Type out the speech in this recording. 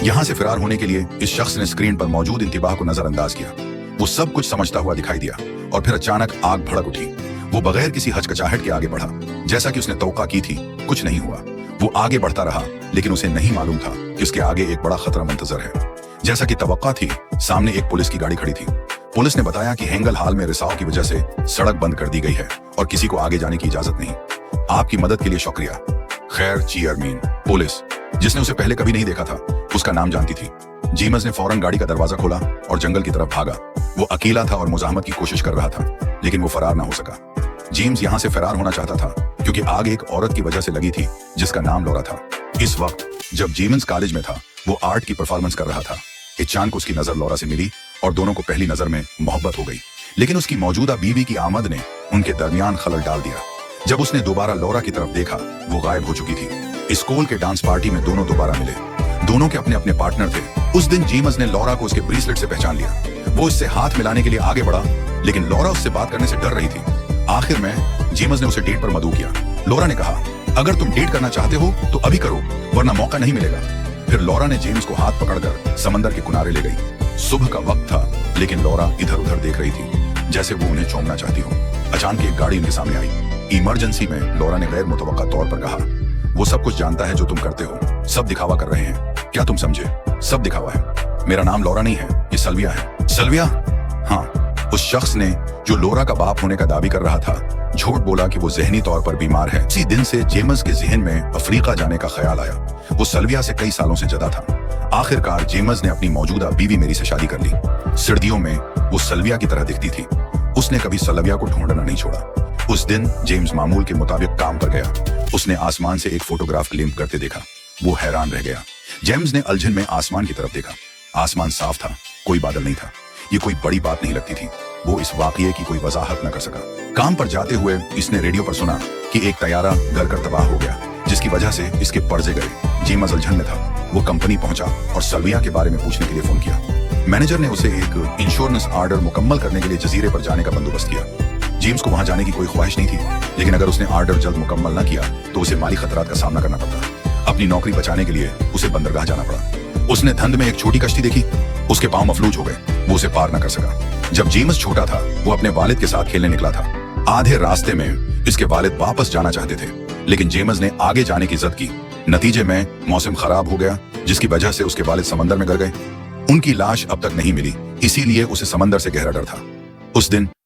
यहाँ से फरार होने के लिए इस शख्स ने स्क्रीन पर मौजूद इंतबाह को नजरअंदाज किया। वो सब कुछ समझता हुआ दिखाई दिया और फिर अचानक आग भड़क उठी। वो बगैर किसी हचकचाहट के आगे बढ़ा। जैसा कि उसने तौक़ा की थी, कुछ नहीं हुआ। वो आगे बढ़ता रहा, लेकिन उसे नहीं मालूम था कि उसके आगे एक बड़ा खतरा मुंतजर है। जैसा कि तवक्का थी, सामने एक पुलिस की गाड़ी खड़ी थी। पुलिस ने बताया कि हेंगल हाल में रिसाव की वजह से सड़क बंद कर दी गई है और किसी को आगे जाने की इजाजत नहीं। आपकी मदद के लिए शुक्रिया। खैर चेयरमैन। पुलिस, जिसने उसे पहले कभी नहीं देखा था, उसका नाम जानती थी। जेम्स ने फौरन गाड़ी का दरवाजा खोला और जंगल की तरफ भागा। वो अकेला था और मुजाहमत की कोशिश कर रहा था, लेकिन वो फरार ना हो सका। जेम्स यहाँ से फरार होना चाहता था क्योंकि आग एक औरत की वजह से लगी थी जिसका नाम लौरा था। इस वक्त जब जेम्स कॉलेज में था, वो आर्ट की परफॉर्मेंस कर रहा था। अचानक उसकी नजर लौरा से मिली और दोनों को पहली नजर में मोहब्बत हो गई। लेकिन उसकी मौजूदा बीवी की आमद ने उनके दरमियान खलल डाल दिया। जब उसने दोबारा लौरा की तरफ देखा, वो गायब हो चुकी थी। स्कूल के डांस पार्टी में दोनों दोबारा मिले। दोनों के अपने अपने पार्टनर थे। उस दिन जेम्स ने लौरा को उसके ब्रेसलेट से पहचान लिया। वो उससे हाथ मिलाने के लिए आगे बढ़ा, लेकिन लौरा उससे बात करने से डर रही थी। आखिर में जेम्स ने उसे डेट पर मदऊ किया। लौरा ने कहा, अगर तुम डेट करना चाहते हो तो अभी करो, वरना मौका नहीं मिलेगा। फिर लौरा ने जेम्स को हाथ पकड़कर समंदर के किनारे ले गई। सुबह का वक्त था, लेकिन लौरा इधर उधर देख रही थी, जैसे वो उन्हें चूमना चाहती हो। अचानक एक गाड़ी उनके सामने आई। इमरजेंसी में लौरा ने गैर मुतवक्का तौर पर कहा, वो सब कुछ जानता है जो तुम करते हो। सब दिखावा कर रहे हैं। क्या तुम समझे? सब दिखावा है। मेरा नाम लौरा नहीं है, ये सल्विया है। सल्विया? हाँ। उस शख्स ने जो लौरा का बाप होने का दावी कर रहा था, झूठ बोला कि वो जहनी तौर पर बीमार है। इसी दिन से जेम्स के जहन में अफ्रीका जाने का ख्याल आया। वो सल्विया से कई सालों से जुदा था। आखिरकार जेम्स ने अपनी मौजूदा बीवी मेरी से शादी कर ली। सर्दियों में वो सल्विया की तरह दिखती थी। उसने कभी सल्विया को ढूंढना नहीं छोड़ा। उस दिन जेम्स मामूल के मुताबिक काम पर गया। उसने आसमान से एक फोटोग्राफ क्लिक करते देखा। वो हैरान रह गया। जेम्स ने उलझन में आसमान की तरफ देखा। आसमान साफ था, कोई बादल नहीं था। ये कोई बड़ी बात नहीं लगती थी। वो इस वाकये की कोई वजाहत न कर सका। काम पर जाते हुए इसने रेडियो पर सुना कि एक तैयारा गलकर तबाह हो गया, जिसकी वजह से इसके पर्जे गए। जेम्स उलझन में था। वो कंपनी पहुंचा और सल्विया के बारे में पूछने के लिए फोन किया। मैनेजर ने उसे एक इंश्योरेंस ऑर्डर मुकम्मल करने के लिए जजीरे पर जाने का बंदोबस्त किया। जेम्स को वहां जाने की कोई ख्वाहिश नहीं थी, लेकिन अगर उसने ऑर्डर जल्द मुकम्मल न किया तो उसे माली खतरात का सामना करना पड़ता। अपनी नौकरी बचाने के लिए उसे बंदरगाह जाना पड़ा। उसने धंध में एक छोटी कश्ती देखी। उसके पांव मफलूज हो गए। वो उसे पार न कर सका। जब जेम्स छोटा था, वो अपने वालिद के साथ खेलने निकला था। आधे रास्ते में इसके वालिद वापस जाना चाहते थे, लेकिन जेम्स ने आगे जाने की जिद की। नतीजे में मौसम खराब हो गया, जिसकी वजह से उसके वालिद समंदर में गिर गए। उनकी लाश अब तक नहीं मिली, इसीलिए उसे समंदर से गहरा डर था। उस दिन